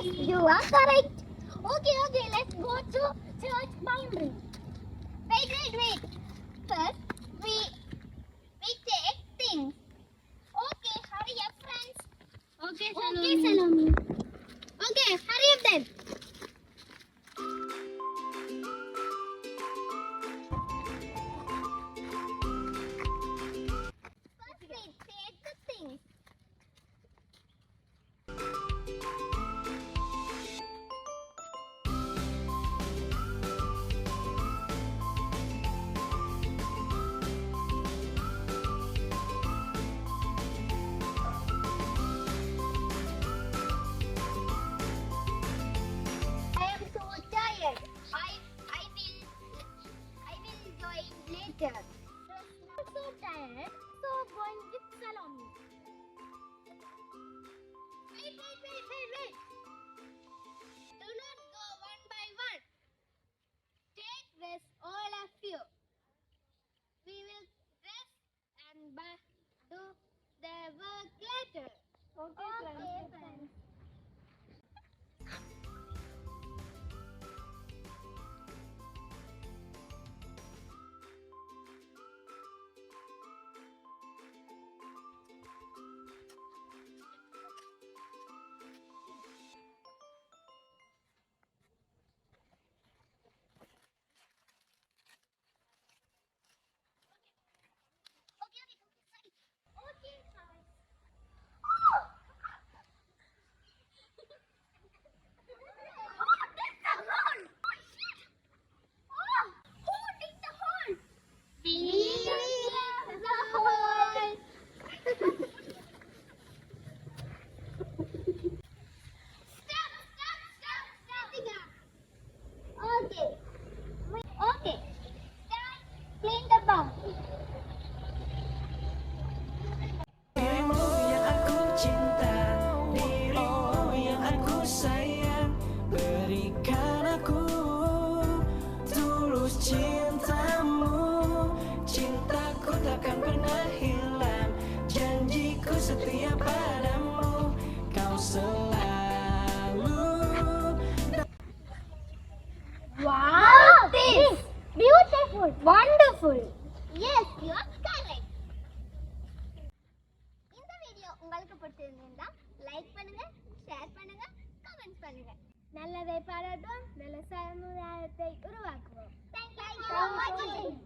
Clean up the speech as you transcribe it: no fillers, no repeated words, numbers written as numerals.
Yes, you are correct. Okay, let's go to church boundary. Wait. First, we take things. Okay, hurry up, friends. Okay, Salome. Okay, hurry up then. First, we take the things. I am so tired. I will join later. I'm so tired. So going with Salome. Wait. Do not go one by one. Take rest, all of you. We will rest and do the work later. Okay, friends. Okay, guys. Who did the hole? We dug the hole. Stop. Okay. Start. Clean the bump. Dirimu yang aku cinta, dirimu yang aku sayang, berikan aku tulus cintamu. Cintaku takkan pernah hilang, janjiku setia padamu, kau selalu. Wow, this beautiful, wonderful. Yes, you are correct. இந்த video உங்களுக்கு பிடிச்சிருந்தா like பண்ணுங்க, share பண்ணுங்க, comment பண்ணுங்க. நல்லதை பாராட்டுவோம், நல்ல சமுதாயத்தை உருவாக்குவோம். Thank you for watching.